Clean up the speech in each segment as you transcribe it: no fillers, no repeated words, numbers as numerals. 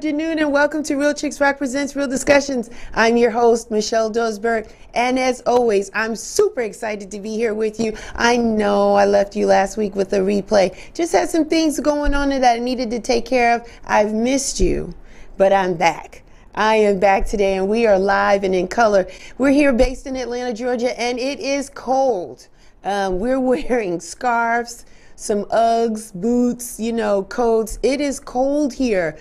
afternoon, and welcome to Real Chicks Rock Presents Real Discussions. I'm your host, Michelle Dosberg, and as always, I'm super excited to be here with you. I know I left you last week with a replay. Just had some things going on that I needed to take care of. I've missed you, but I'm back. I am back today, and we are live and in color. We're here based in Atlanta, Georgia, and it is cold. We're wearing scarves, some Uggs, boots, coats. It is cold here.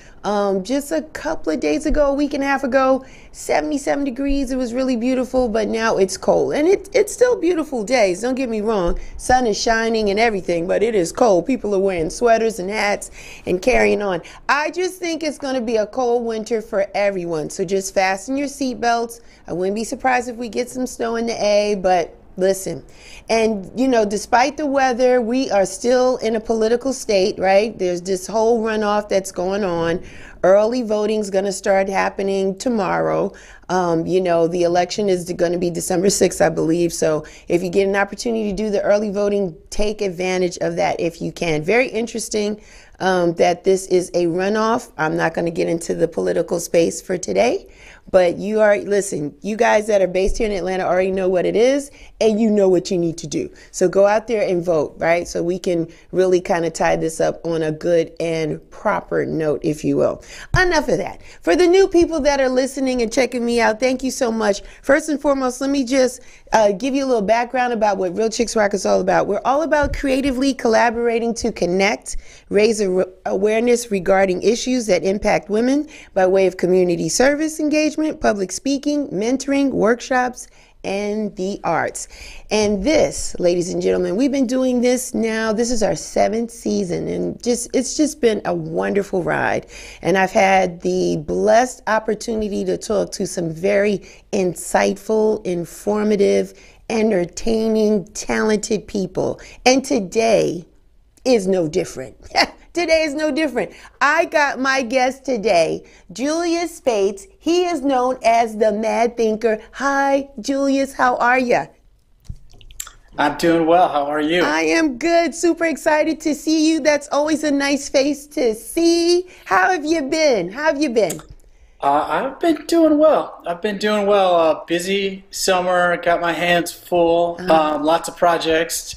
Just a couple of days ago, a week and a half ago, 77 degrees. It was really beautiful, but now it's cold. And it's still beautiful days, don't get me wrong. Sun is shining and everything, but it is cold. People are wearing sweaters and hats and carrying on. I just think it's going to be a cold winter for everyone. So just fasten your seatbelts. I wouldn't be surprised if we get some snow in the A, but listen, and despite the weather, we are still in a political state, right? There's this whole runoff that's going on. Early voting is going to start happening tomorrow. The election is going to be December 6th, I believe. So if you get an opportunity to do the early voting, take advantage of that if you can. Very interesting that this is a runoff. I'm not going to get into the political space for today. But listen, you guys that are based here in Atlanta already know what it is, and you know what you need to do. So go out there and vote, right? So we can really kind of tie this up on a good and proper note, if you will. Enough of that. For the new people that are listening and checking me out, thank you so much. First and foremost, let me just give you a little background about what Real Chicks Rock is all about. We're all about creatively collaborating to connect, raise awareness regarding issues that impact women by way of community service engagement, public speaking, mentoring, workshops, and the arts. And this, ladies and gentlemen, we've been doing this now. This is our 7th season, and it's just been a wonderful ride. And I've had the blessed opportunity to talk to some very insightful, informative, entertaining, talented people. And today is no different. Today is no different. I got my guest today, Julius Spates. He is known as the Mad Thinker. Hi, Julius. How are you? I'm doing well. How are you? I am good. Super excited to see you. That's always a nice face to see. How have you been? I've been doing well. Busy summer. Got my hands full. Lots of projects.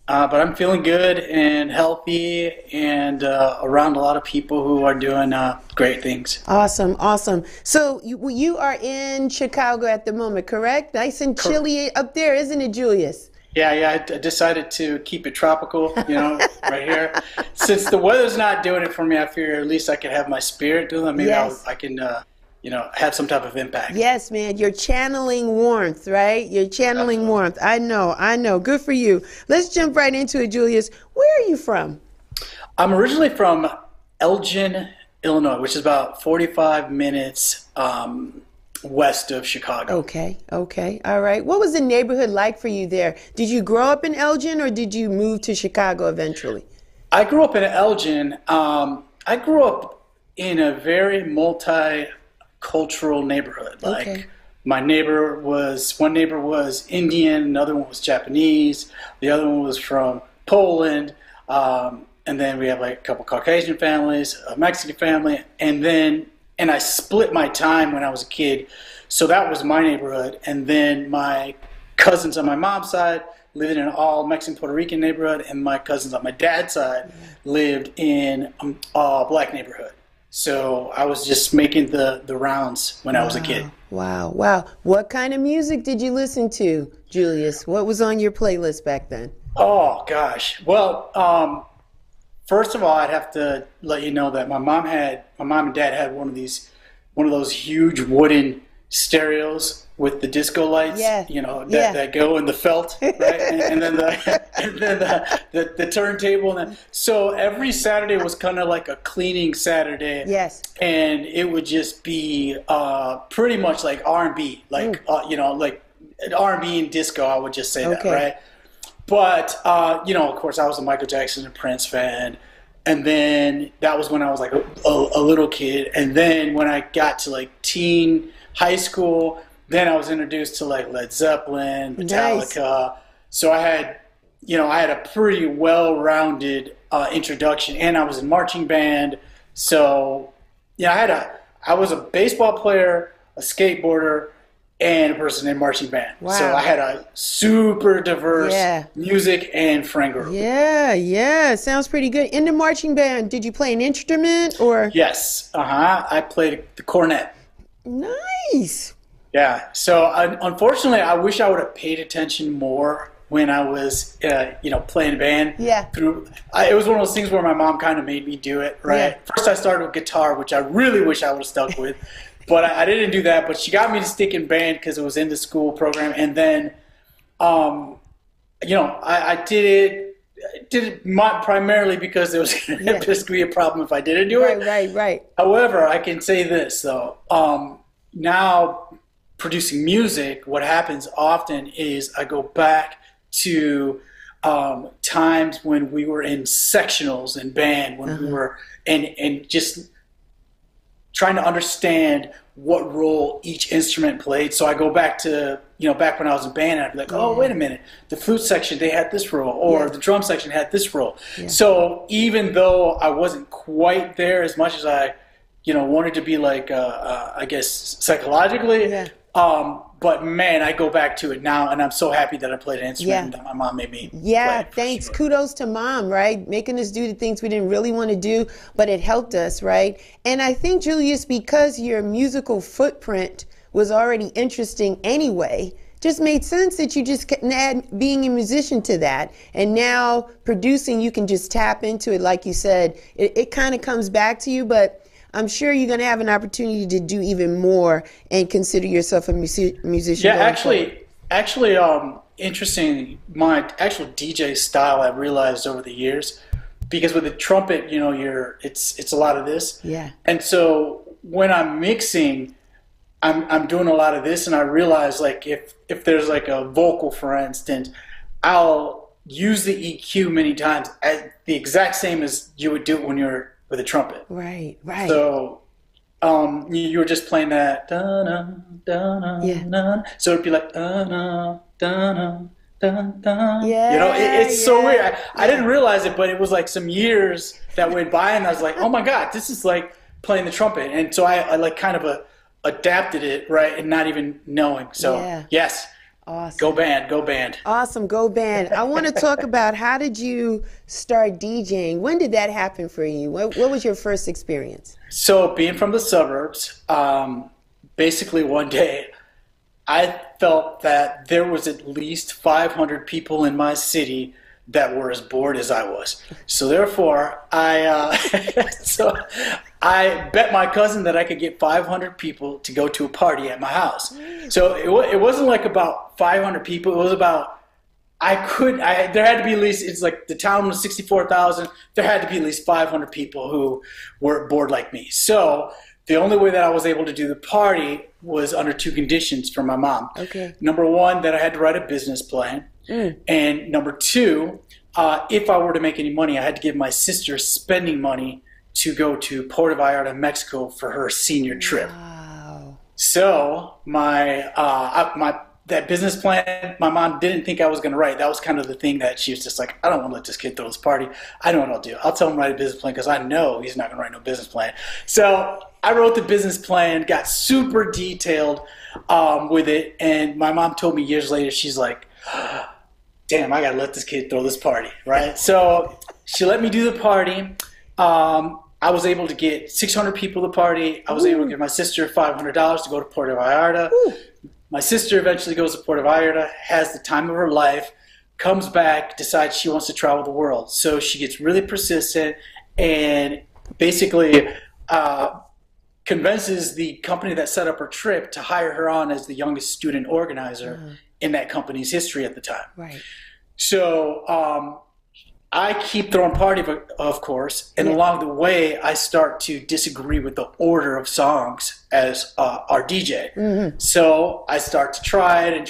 But I'm feeling good and healthy and around a lot of people who are doing great things. Awesome. So you are in Chicago at the moment, correct? Nice and chilly up there, isn't it, Julius? Yeah, I decided to keep it tropical, right here. Since the weather's not doing it for me, I figure at least I could have my spirit do it. Maybe yes. I can have some type of impact. Yes, man. You're channeling warmth, right? You're channeling warmth. I know. Good for you. Let's jump right into it, Julius. Where are you from? I'm originally from Elgin, Illinois, which is about 45 minutes west of Chicago. Okay. All right. What was the neighborhood like for you there? Did you grow up in Elgin, or did you move to Chicago eventually? I grew up in Elgin. I grew up in a very multicultural neighborhood. Like one neighbor was Indian, another one was Japanese, the other one was from Poland, and then we have like a couple Caucasian families, a Mexican family, and I split my time when I was a kid, so that was my neighborhood. And then my cousins on my mom's side lived in an all Mexican Puerto Rican neighborhood, and my cousins on my dad's side lived in a black neighborhood. So I was just making the rounds when I was a kid. Wow. What kind of music did you listen to, Julius? What was on your playlist back then? Oh, gosh. Well, first of all, I'd have to let you know that my mom and dad had one of those huge wooden stereos with the disco lights, that go in the felt, right? and then the turntable. So every Saturday was kind of like a cleaning Saturday. Yes. And it would just be pretty much like R&B, like R&B and disco, I would just say that, right? But, of course, I was a Michael Jackson and Prince fan. And then that was when I was like a little kid. And then when I got to like high school, then I was introduced to like Led Zeppelin, Metallica. Nice. So I had a pretty well-rounded introduction, and I was in marching band. So I was a baseball player, a skateboarder, and a person in marching band. Wow. So I had a super diverse music and friend group. Yeah. Sounds pretty good. In the marching band, did you play an instrument or? Yes. I played the cornet. Nice. Yeah. So unfortunately, I wish I would have paid attention more when I was, playing band. Yeah. It was one of those things where my mom kind of made me do it, right? Yeah. First, I started with guitar, which I really wish I would have stuck with. But I didn't do that. But she got me to stick in band because it was in the school program. And then, I did it primarily because there was going to be a problem if I didn't do it. Right. However, I can say this, though. Now, producing music, what happens often is I go back to times when we were in sectionals and band, when we were and just trying to understand what role each instrument played. So I go back to, back when I was in band, and I'd be like, oh, wait a minute, the flute section, they had this role, or the drum section had this role. Yeah. So even though I wasn't quite there as much as I, wanted to be like, I guess, psychologically, but man, I go back to it now, and I'm so happy that I played an instrument that my mom made me play. Thanks. Sure. Kudos to mom, right? Making us do the things we didn't really want to do, but it helped us, right? And I think, Julius, because your musical footprint was already interesting anyway, just made sense that you just can add being a musician to that. And now producing, you can just tap into it. Like you said, it kind of comes back to you, but I'm sure you're going to have an opportunity to do even more and consider yourself a musician. Yeah, actually, interesting. My actual DJ style I realized over the years, because with the trumpet, it's a lot of this. Yeah. And so when I'm mixing, I'm doing a lot of this, and I realize like if there's like a vocal, for instance, I'll use the EQ many times as the exact same as you would do it when you're with a trumpet. Right. So you were just playing that da-na, da-na, da-na. So it'd be like da-na, da-na, da-na. It's so weird. I didn't realize it, but it was like some years that went by, and I was like, oh my God, this is like playing the trumpet. And so I like kind of adapted it, right, and not even knowing. So yes. Awesome. Go band. Awesome. Go band. I want to talk about, how did you start DJing? When did that happen for you? What was your first experience? So being from the suburbs, basically one day I felt that there was at least 500 people in my city that were as bored as I was. So therefore, I bet my cousin that I could get 500 people to go to a party at my house. So it wasn't like about 500 people. It was about, there had to be at least, it's like the town was 64,000. There had to be at least 500 people who were bored like me. So the only way that I was able to do the party was under two conditions from my mom. Okay. Number one, that I had to write a business plan. And number two, if I were to make any money, I had to give my sister spending money to go to Puerto Vallarta, Mexico for her senior trip. Wow. So that business plan, my mom didn't think I was going to write. That was kind of the thing that she was just like, I don't want to let this kid throw this party. I know what I'll do. I'll tell him to write a business plan because I know he's not going to write no business plan. So I wrote the business plan, got super detailed with it, and my mom told me years later, she's like, damn, I got to let this kid throw this party, right? So she let me do the party. I was able to get 600 people to the party. I was able to give my sister $500 to go to Puerto Vallarta. My sister eventually goes to Puerto Vallarta, has the time of her life, comes back, decides she wants to travel the world. So she gets really persistent and basically convinces the company that set up her trip to hire her on as the youngest student organizer in that company's history at the time. Right. So I keep throwing party, of course, and along the way, I start to disagree with the order of songs as our DJ. So I start to try it, and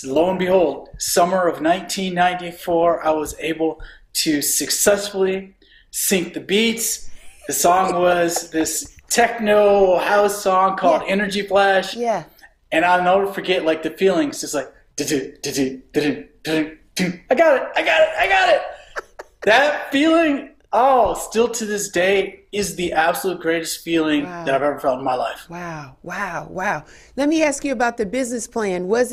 lo and behold, summer of 1994, I was able to successfully sync the beats. The song was this techno house song called Energy Flash. Yeah. And I'll never forget, like, the feelings, just like, I got it. That feeling, Oh, still to this day is the absolute greatest feeling that I've ever felt in my life. Wow, wow, wow. Let me ask you about the business plan. What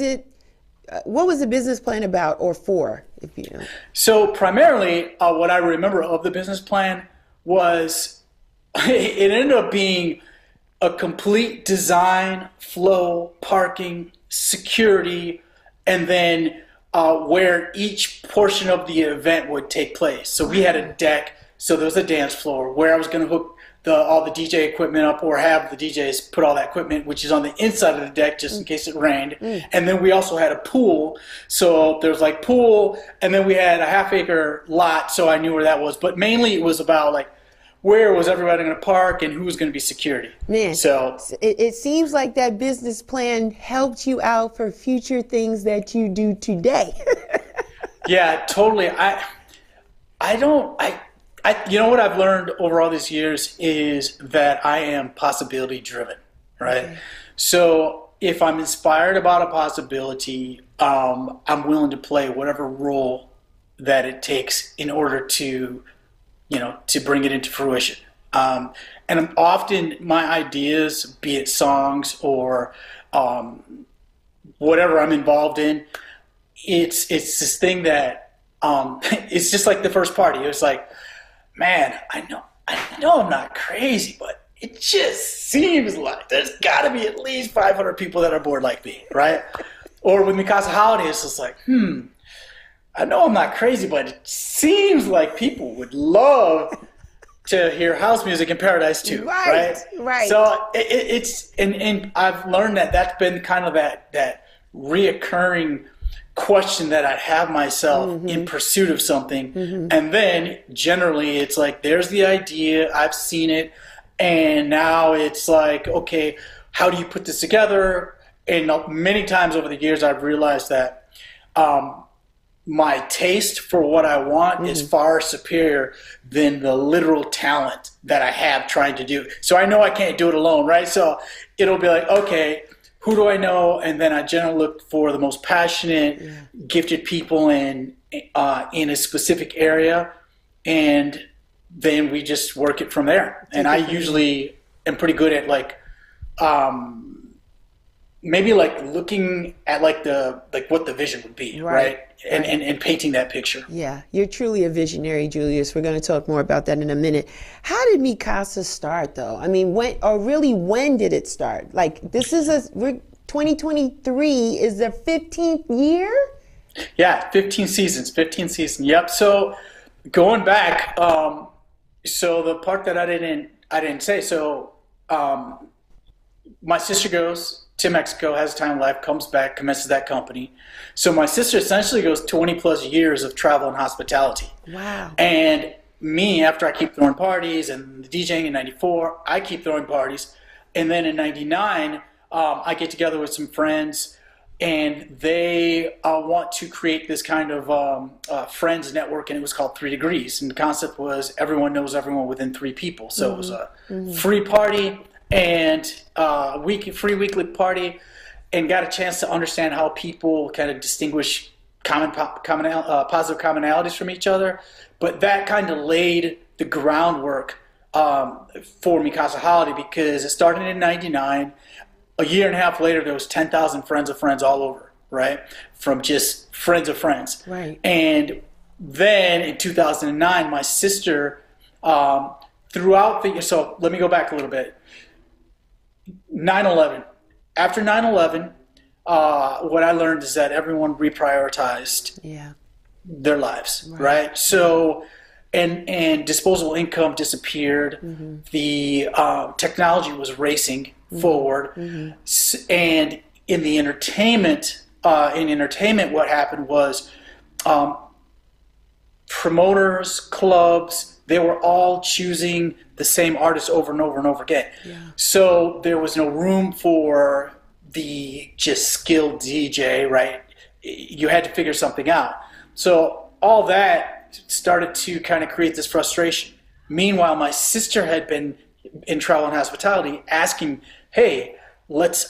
was the business plan about or for, if you know? So primarily, what I remember of the business plan was it ended up being a complete design, flow, parking, security, and then where each portion of the event would take place. So we had a deck, so there was a dance floor where I was going to hook all the DJ equipment up, or have the DJs put all that equipment, which is on the inside of the deck just in case it rained. And then we also had a pool. So there was like pool, and then we had a half-acre lot, so I knew where that was. But mainly it was about like where was everybody going to park and who was going to be security. Man, so it seems like that business plan helped you out for future things that you do today. Yeah, totally. You know what I've learned over all these years is that I am possibility driven, right? Okay. So if I'm inspired about a possibility, I'm willing to play whatever role that it takes in order to, to bring it into fruition. And often my ideas, be it songs or whatever I'm involved in, it's this thing that it's just like the first party. It was like, man, I know I'm not crazy, but it just seems like there's got to be at least 500 people that are bored like me, right? Or with Mi Casa Holiday, it's just like, I know I'm not crazy, but it seems like people would love to hear house music in Paradise too, right? Right. So it's and I've learned that that's been kind of that reoccurring question that I have myself in pursuit of something. And then generally it's like, there's the idea, I've seen it, and now it's like, okay, how do you put this together? And many times over the years I've realized that my taste for what I want is far superior than the literal talent that I have trying to do. So I know I can't do it alone, right? So it'll be like, okay, who do I know? And then I generally look for the most passionate, gifted people in a specific area, and then we just work it from there. And I usually am pretty good at like, maybe like looking at like what the vision would be, right? And painting that picture. Yeah, you're truly a visionary, Julius. We're going to talk more about that in a minute. How did Mi Casa start, though? I mean, when did it start? Like, we're 2023 is the 15th year? Yeah, 15 seasons. Yep. So going back, so the part that I didn't say. So my sister goes to Mexico, has time in life, comes back, commences that company. So my sister essentially goes 20 plus years of travel and hospitality. Wow. And me, after I keep throwing parties and the DJing in 94, I keep throwing parties. And then in 99, I get together with some friends, and they want to create this kind of friends network, and it was called 3 Degrees. And the concept was everyone knows everyone within 3 people. So it was a free party and free weekly party, and got a chance to understand how people kind of distinguish positive commonalities from each other. But that kind of laid the groundwork for Mi Casa Holiday, because it started in 99. A year and a half later, there was 10,000 friends of friends all over, right? From just friends of friends. Right. And then in 2009, my sister, so let me go back a little bit. 9/11. After 9/11, what I learned is that everyone reprioritized their lives, right? So, and disposable income disappeared. The technology was racing forward, and in entertainment, what happened was promoters, clubs, they were all choosing the same artists over and over and over again. So there was no room for the just skilled DJ, right? You had to figure something out. So all that started to kind of create this frustration. Meanwhile, my sister had been in travel and hospitality asking, hey, let's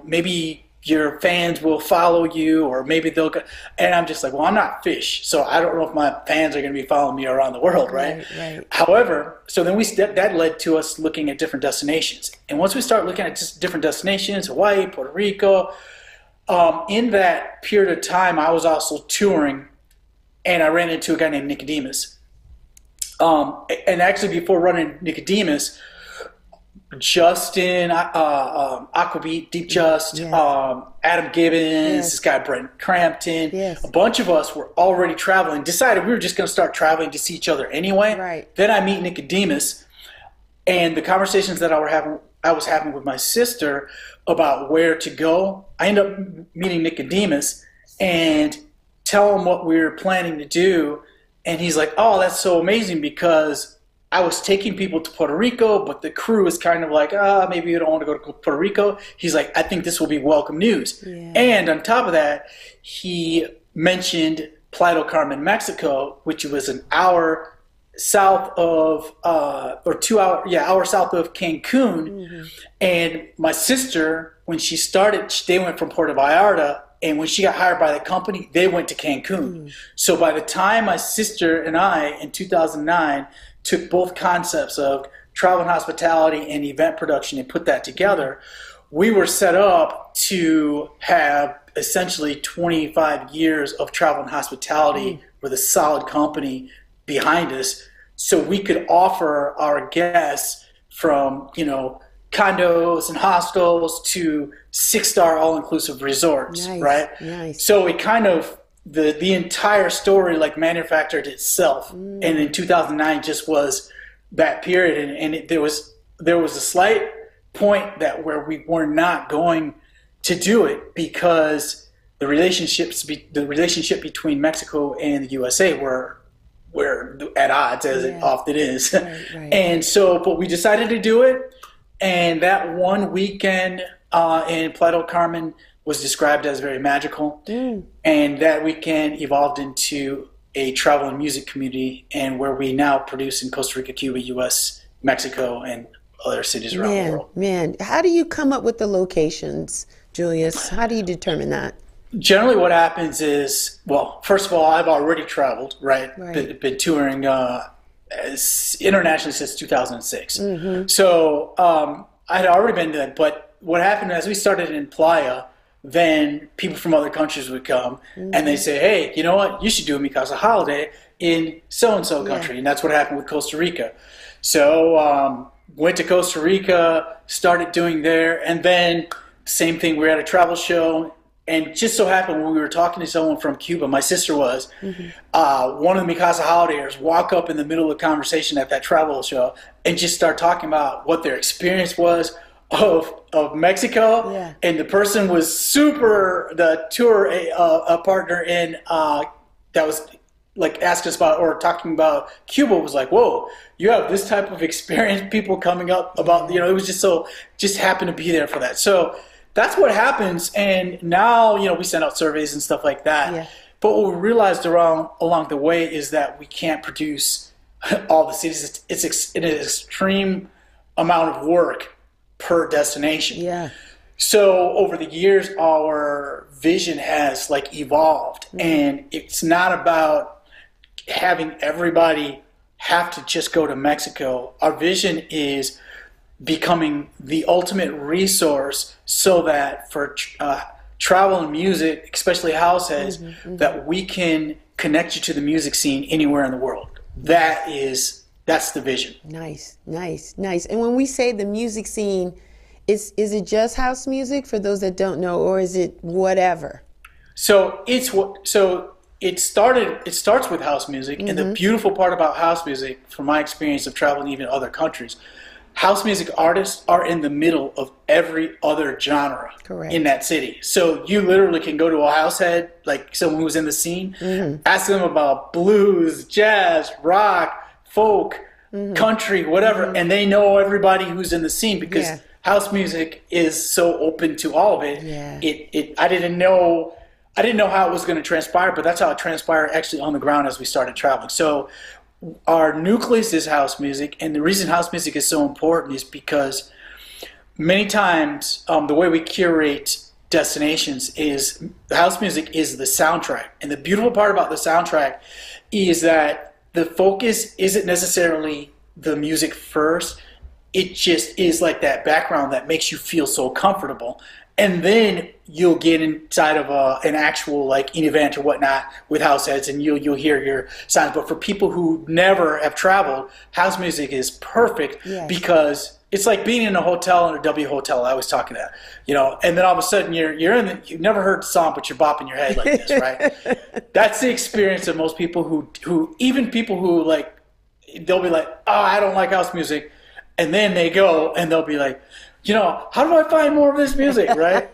maybe your fans will follow you, or maybe they'll go. And I'm just like, well, I'm not fish, so I don't know if my fans are going to be following me around the world, right? Right. However, so then that led to us looking at different destinations. And once we start looking at just different destinations, Hawaii, Puerto Rico, in that period of time, I was also touring, and I ran into a guy named Nicodemus. And actually, before running Nicodemus, Justin, Aquabeat, Deep Just, Adam Gibbons, this guy Brent Crampton, a bunch of us were already traveling, decided we were just going to start traveling to see each other anyway. Right. Then I meet Nicodemus, and the conversations that I was having with my sister about where to go, I end up meeting Nicodemus and tell him what we were planning to do, and he's like, oh, that's so amazing, because I was taking people to Puerto Rico, but the crew is kind of like, maybe you don't want to go to Puerto Rico. He's like, I think this will be welcome news. Yeah. And on top of that, he mentioned Playa del Carmen, Mexico, which was an hour south of, hour south of Cancun. Mm-hmm. And my sister, when she started, they went from Puerto Vallarta, and when she got hired by the company, they went to Cancun. So by the time my sister and I, in 2009, took both concepts of travel and hospitality and event production and put that together, we were set up to have essentially 25 years of travel and hospitality with a solid company behind us, so we could offer our guests from, condos and hostels to 6-star all-inclusive resorts, right? Nice. So it kind of, the entire story like manufactured itself. And in 2009 just was that period, and there was a slight point where we were not going to do it, because the relationship between Mexico and the USA were at odds, as it often is. Right. And so, but we decided to do it, and that one weekend in Playa del Carmen was described as very magical. And that weekend evolved into a travel and music community, and where we now produce in Costa Rica, Cuba, US, Mexico, and other cities around the world. Man, how do you come up with the locations, Julius? How do you determine that? Generally what happens is, well, first of all, I've already traveled, right? Been touring internationally since 2006. So I had already been there, but what happened as we started in Playa, then people from other countries would come and they say, hey, you know what, you should do a Mi Casa Holiday in so-and-so country. And that's what happened with Costa Rica. So went to Costa Rica, started doing there, and then same thing, we were at a travel show, and just so happened when we were talking to someone from Cuba, my sister was, one of the Mi Casa Holidayers walk up in the middle of the conversation at that travel show and just start talking about what their experience was of Mexico, and the person was the tour partner in that was like asked us about or talking about Cuba was like, whoa, you have this type of experience, people coming up about, it was just happened to be there for that. So that's what happens, and now we send out surveys and stuff like that. But what we realized along the way is that we can't produce all the cities. It's an extreme amount of work per destination. So over the years, our vision has evolved, and it's not about having everybody have to just go to Mexico. Our vision is becoming the ultimate resource, so that for travel and music, especially house heads, that we can connect you to the music scene anywhere in the world. That's the vision. Nice. And when we say the music scene, is it just house music for those that don't know, or is it whatever? So it starts with house music, and the beautiful part about house music, from my experience of traveling even other countries, house music artists are in the middle of every other genre in that city. So you literally can go to a house head, like someone who's in the scene, ask them about blues, jazz, rock, folk, country, whatever, and they know everybody who's in the scene, because house music is so open to all of it. I didn't know how it was going to transpire, but that's how it transpired actually on the ground as we started traveling. So our nucleus is house music, and the reason house music is so important is because many times the way we curate destinations is house music is the soundtrack. And the beautiful part about the soundtrack is that the focus isn't necessarily the music first. It just is like that background that makes you feel so comfortable. And then you'll get inside of an actual like an event or whatnot with house heads, and you'll hear your sounds. But for people who never have traveled, house music is perfect because it's like being in a hotel, in a W hotel. I always talk about that, you know. And then all of a sudden you've never heard the song, but you're bopping your head like this, right? That's the experience of most people who even people who like, they'll be like, oh, I don't like house music, and then they go and they'll be like, you know, how do I find more of this music, right?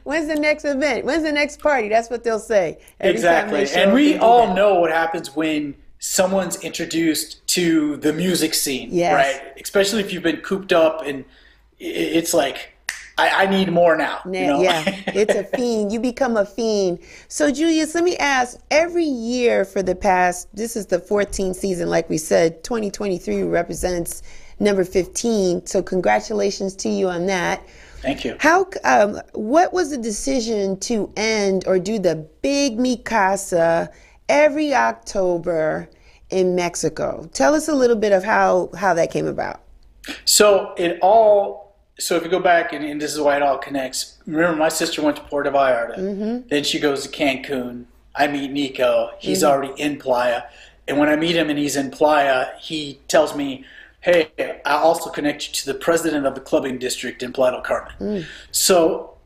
When's the next event? When's the next party? That's what they'll say. Exactly. And we all know what happens when someone's introduced to the music scene, right? Especially if you've been cooped up, and it's like, I need more now. You know? Yeah, it's a fiend. You become a fiend. So, Julius, let me ask, every year for the past, this is the 14th season, like we said, 2023 represents number 15. So congratulations to you on that. Thank you. What was the decision to end or do the big Mi Casa every October in Mexico? Tell us a little bit of how that came about. So if you go back, and this is why it all connects. Remember, my sister went to Puerto Vallarta. Then she goes to Cancun. I meet Nico. He's already in Playa. And when I meet him and he's in Playa, he tells me, hey, I also connect you to the president of the clubbing district in Playa del Carmen. So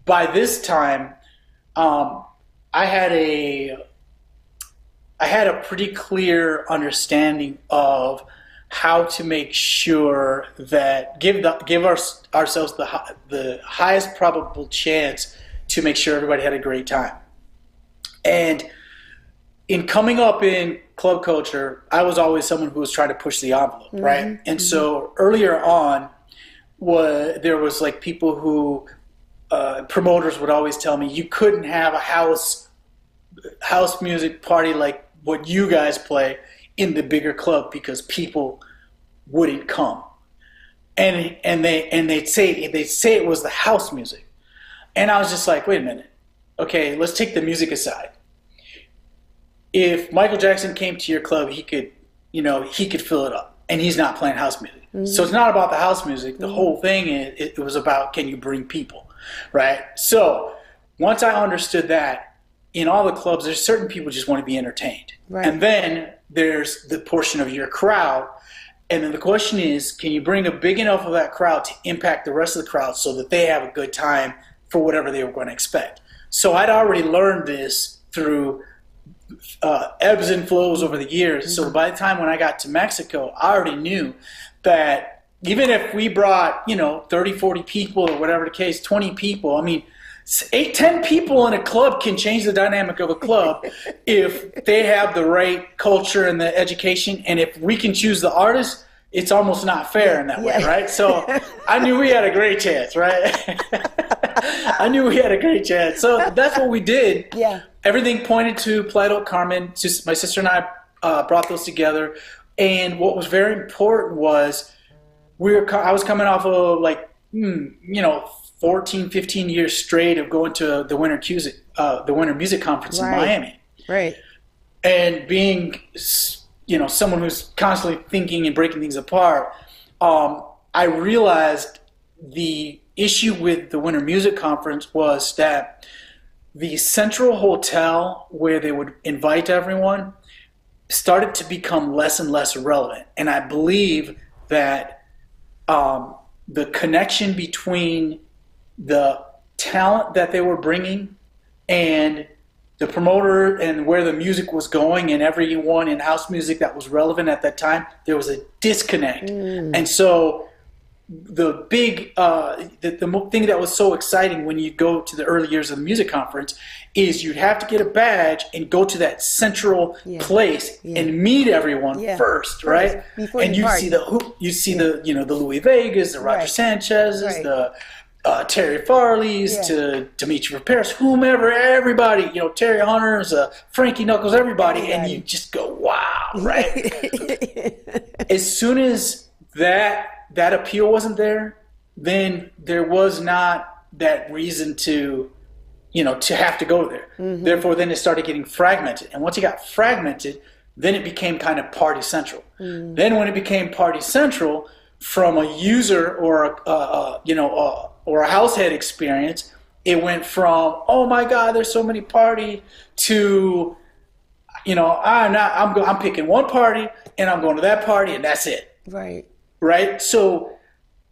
by this time, I had a pretty clear understanding of how to make sure that give ourselves the highest probable chance to make sure everybody had a great time. And in coming up in club culture, I was always someone who was trying to push the envelope, right? And so earlier on, there was like people who promoters would always tell me you couldn't have a house music party like what you guys play in the bigger club because people wouldn't come, and they'd say it was the house music, and I was just like, wait a minute, okay, let's take the music aside. If Michael Jackson came to your club, he could fill it up, and he's not playing house music. So it's not about the house music. The whole thing it was about, can you bring people, right? So once I understood that, in all the clubs, there's certain people just want to be entertained. Right. And then there's the portion of your crowd. And then the question is, can you bring a big enough of that crowd to impact the rest of the crowd so that they have a good time for whatever they were going to expect? So I'd already learned this through ebbs and flows over the years. So by the time when I got to Mexico, I already knew that even if we brought, 30, 40 people or whatever the case, 20 people, I mean, 8, 10 people in a club can change the dynamic of a club if they have the right culture and the education. And if we can choose the artist, it's almost not fair in that way, right? So I knew we had a great chance, right? I knew we had a great chance. So that's what we did. Yeah. Everything pointed to Playa del Carmen. My sister and I brought those together. And what was very important was I was coming off of 14, 15 years straight of going to the Winter Music Conference in Miami. Right. And being, someone who's constantly thinking and breaking things apart, I realized the issue with the Winter Music Conference was that the central hotel where they would invite everyone started to become less and less relevant. And I believe that the connection between the talent that they were bringing and the promoter and where the music was going and everyone in house music that was relevant at that time, there was a disconnect. And so the big the thing that was so exciting when you go to the early years of the music conference is you'd have to get a badge and go to that central place and meet everyone first, right? And you see the Louis Vegas, the Roger Sanchez's, the Terry Farley's, to Dimitri Paris, whomever, everybody, Terry Hunter's, Frankie Knuckles, everybody, and you just go, wow, right? As soon as that appeal wasn't there, then there was not that reason to, to have to go there. Mm-hmm. Therefore, then it started getting fragmented. And once it got fragmented, then it became kind of party central. Mm. Then when it became party central, from a user or a house head experience, it went from, oh my God, there's so many party, to, I'm picking one party and I'm going to that party and that's it. Right. So,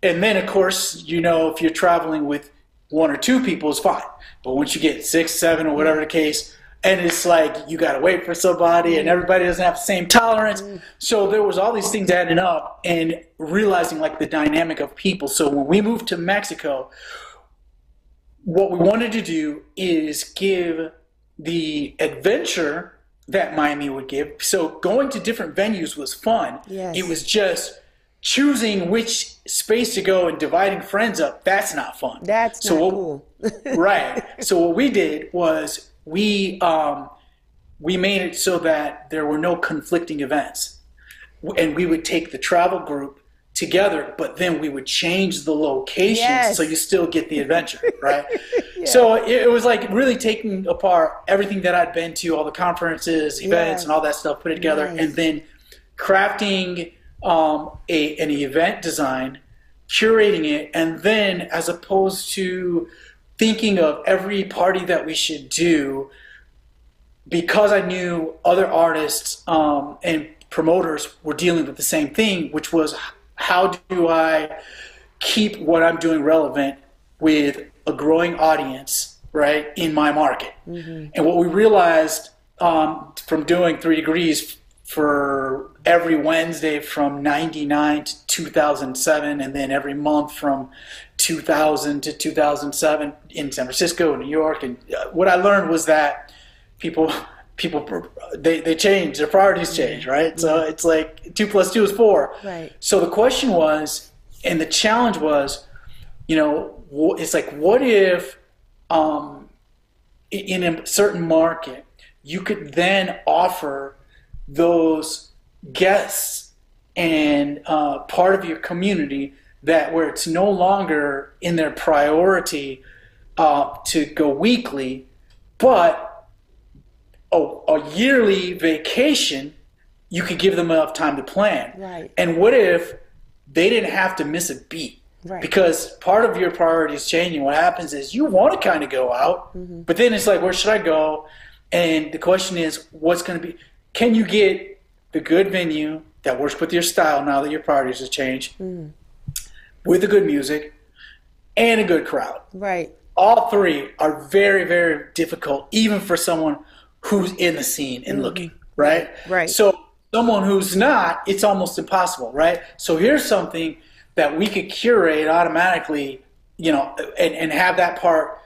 and then of course, if you're traveling with one or two people, it's fine. But once you get 6, 7, or whatever the case, and it's like you got to wait for somebody and everybody doesn't have the same tolerance. So there was all these things adding up and realizing like the dynamic of people. So when we moved to Mexico, what we wanted to do is give the adventure that Miami would give. So going to different venues was fun. Yes. It was just choosing which space to go and dividing friends up. That's not fun. That's not cool. Right. So what we did was we made it so that there were no conflicting events, and we would take the travel group together, but then we would change the location so you still get the adventure, right? So it was like really taking apart everything that I'd been to, all the conferences, events, and all that stuff, put it together, and then crafting an event design, curating it, and then as opposed to thinking of every party that we should do, because I knew other artists and promoters were dealing with the same thing, which was how do I keep what I'm doing relevant with a growing audience, right, in my market? Mm-hmm. And what we realized from doing 3 Degrees for every Wednesday from 99 to 2007, and then every month from 2000 to 2007 in San Francisco and New York. And what I learned was that people they change, their priorities change, right? So it's like 2 + 2 is 4. Right. So the question was, and the challenge was, it's like, what if in a certain market you could then offer those guests and part of your community that where it's no longer in their priority to go weekly, but a yearly vacation, you could give them enough time to plan. Right. And what if they didn't have to miss a beat? Right. Because part of your priorities changing, what happens is you want to kind of go out, but then it's like, where should I go? And the question is, what's going to be, can you get the good venue that works with your style now that your priorities have changed, with the good music and a good crowd? Right. All three are very, very difficult, even for someone who's in the scene and looking, right? Right. So someone who's not, it's almost impossible, right? So here's something that we could curate automatically, and have that part,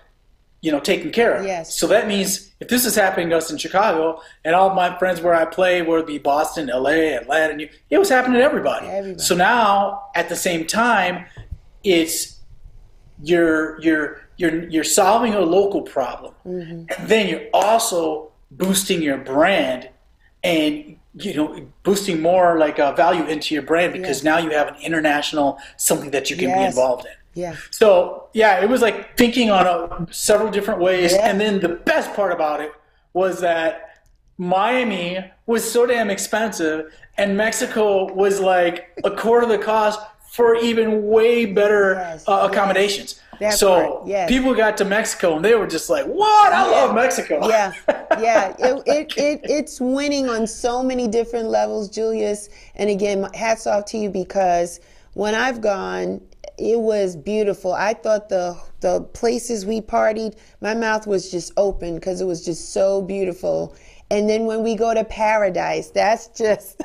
taken care of. Yes. So that means if this is happening to us in Chicago, and all my friends where I play, whether it be Boston, LA, Atlanta, it was happening to everybody. So now at the same time, it's you're solving a local problem, and then you're also boosting your brand, and boosting more like value into your brand, because now you have an international something that you can be involved in. Yeah. So it was like thinking on several different ways, and then the best part about it was that Miami was so damn expensive, and Mexico was like a quarter of the cost for even way better accommodations. So people got to Mexico and they were just like, "What? I love Mexico." It's winning on so many different levels, Julius. And again, hats off to you, because when I've gone, it was beautiful. I thought the places we partied, my mouth was just open because it was just so beautiful. And then when we go to Paradise, that's just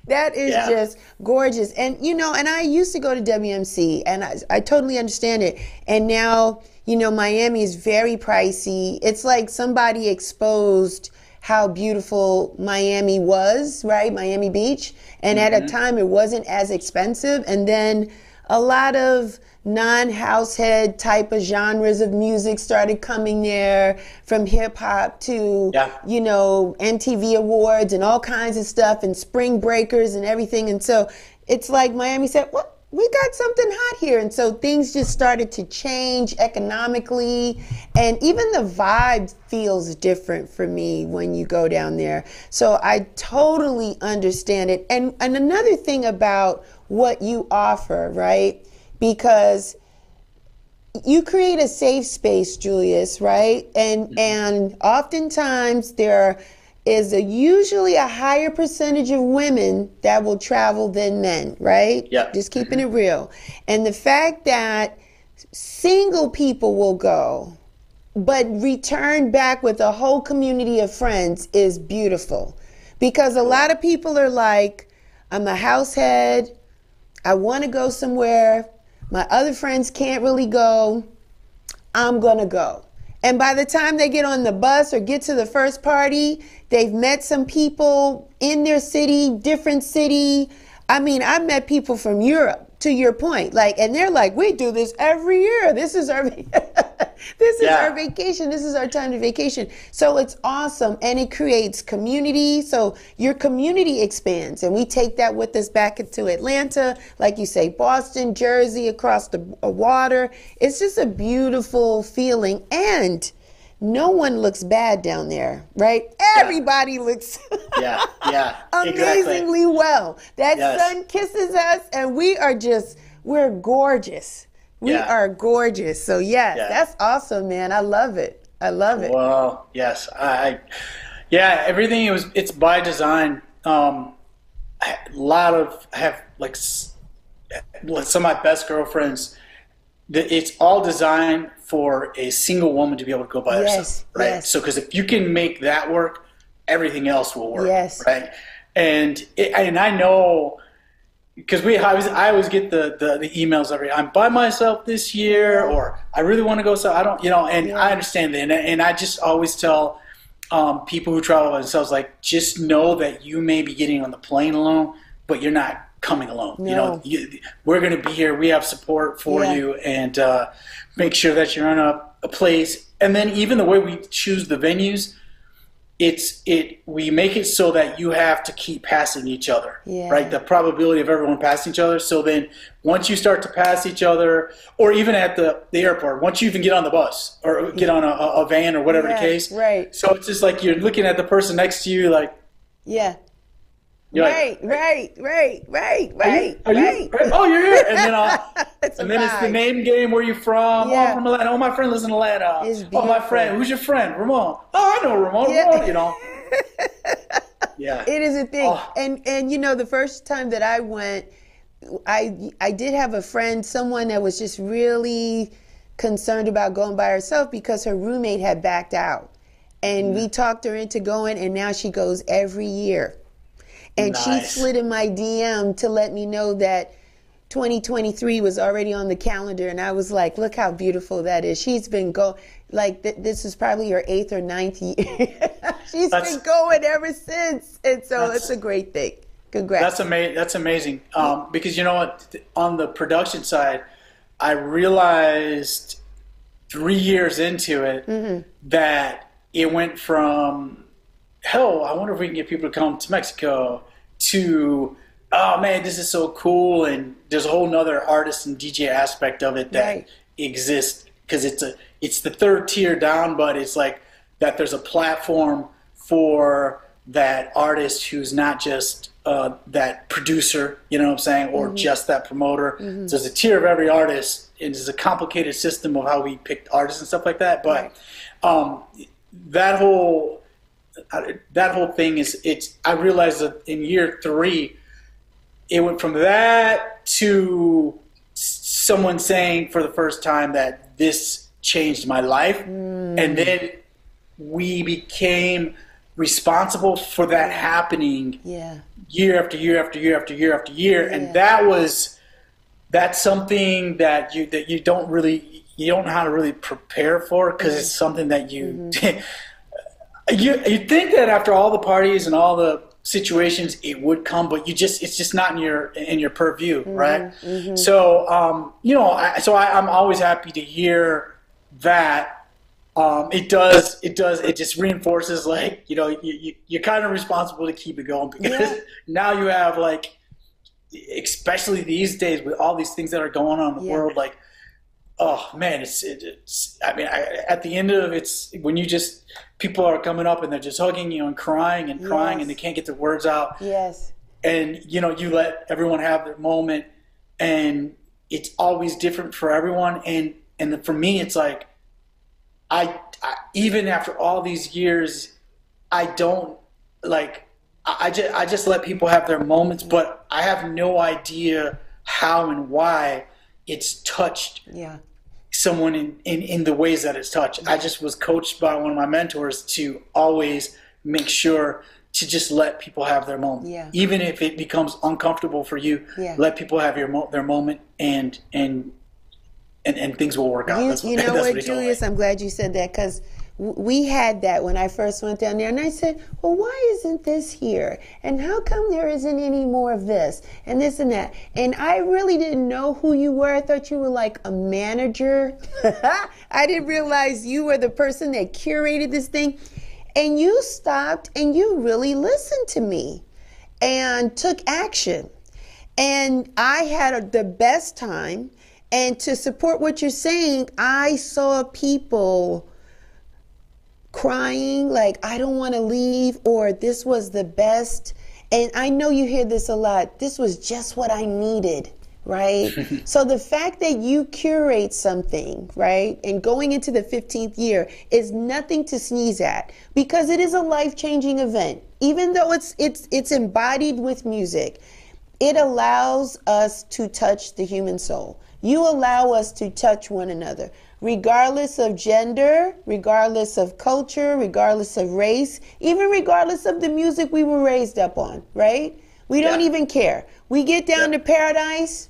that is just gorgeous. And and I used to go to WMC, and I totally understand it. And now, Miami is very pricey. It's like somebody exposed how beautiful Miami was, right? Miami Beach. And at a time it wasn't as expensive. And then a lot of non-house head type of genres of music started coming there, from hip hop to, MTV Awards and all kinds of stuff, and Spring Breakers and everything. And so it's like Miami said, well, we got something hot here. And so things just started to change economically. And even the vibe feels different for me when you go down there. So I totally understand it. And another thing about what you offer, right? Because you create a safe space, Julius, right? And oftentimes there is usually a higher percentage of women that will travel than men, right? Yeah. Just keeping it real. And the fact that single people will go, but return back with a whole community of friends is beautiful. Because a lot of people are like, I'm a house head, I want to go somewhere, my other friends can't really go, I'm going to go. And by the time they get on the bus or get to the first party, they've met some people in their city, different city. I mean, I've met people from Europe, to your point, like, and they're like, we do this every year. This is our, this is our vacation. This is our time to vacation. So it's awesome. And it creates community. So your community expands, and we take that with us back into Atlanta, like you say, Boston, Jersey, across the water. It's just a beautiful feeling. And no one looks bad down there, right? Everybody looks amazingly well. That sun kisses us, and we're gorgeous. We are gorgeous. So that's awesome, man. I love it. I love it. Well, yes, everything it's by design. I have like some of my best girlfriends. It's all designed for a single woman to be able to go by herself, right? Yes. So, because if you can make that work, everything else will work, right? And I know, because I always get the emails I'm by myself this year, or I really want to go, so I don't, I understand that, and I just always tell people who travel by themselves, like, just know that you may be getting on the plane alone, but you're not coming alone. No. We're going to be here. We have support for you, and make sure that you're in a place. And then even the way we choose the venues, we make it so that you have to keep passing each other, right? The probability of everyone passing each other. So then once you start to pass each other, or even at the airport, once you even get on the bus or get on a van or whatever the case. Right. So it's just like you're looking at the person next to you like, Right. Oh, you're here. And then, it's the name game. Where you from? Oh, I'm from Atlanta. Oh, my friend lives in Atlanta. Oh, my friend. Who's your friend? Ramon. Oh, I know Ramon. Ramon, It is a thing. Oh. And the first time that I went, I did have a friend, someone that was just really concerned about going by herself because her roommate had backed out. And we talked her into going, and now she goes every year. And she slid in my DM to let me know that 2023 was already on the calendar. And I was like, look how beautiful that is. She's been this is probably her 8th or 9th year. She's been going ever since. And so it's a great thing. Congrats. That's amazing. Because you know what? On the production side, I realized 3 years into it that it went from, hell, I wonder if we can get people to come to Mexico, to, oh man, this is so cool, and there's a whole nother artist and DJ aspect of it that exists, because it's the third tier down, but it's like that there's a platform for that artist who's not just that producer, you know what I'm saying, or just that promoter. So there's a tier of every artist, and there's a complicated system of how we pick artists and stuff like that, but that whole thing I realized that in year 3, it went from that to someone saying for the first time that this changed my life. And then we became responsible for that happening year after year after year after year after year. And that's something that you don't know how to really prepare for, because it's something that you You think that after all the parties and all the situations it would come, but it's just not in your purview, right? So I'm always happy to hear that. It just reinforces, like, you're kind of responsible to keep it going, because now you have, like, especially these days with all these things that are going on in the world, like, oh man, it's I mean, at the end of it's when you just, people are coming up and they're just hugging you and crying and crying and they can't get their words out. Yes. And, you know, you let everyone have their moment and it's always different for everyone. And for me, it's like, I even after all these years, I don't like, I just let people have their moments, but I have no idea how and why it's touched someone in the ways that it's touched. I just was coached by one of my mentors to always make sure to just let people have their moment. Even if it becomes uncomfortable for you, let people have their moment and things will work out. You know what, Julius, I'm glad you said that, because we had that when I first went down there, and I said, well, why isn't this here? And how come there isn't any more of this and this and that? And I really didn't know who you were. I thought you were like a manager. I didn't realize you were the person that curated this thing. And you stopped and you really listened to me and took action. And I had the best time. And to support what you're saying, I saw people crying like, I don't want to leave, or this was the best. And I know you hear this a lot. This was just what I needed, right? So the fact that you curate something, right, and going into the 15th year is nothing to sneeze at, because it is a life-changing event. Even though it's embodied with music, it allows us to touch the human soul. You allow us to touch one another, regardless of gender, regardless of culture, regardless of race, even regardless of the music we were raised up on, right? We don't even care. We get down to Paradise.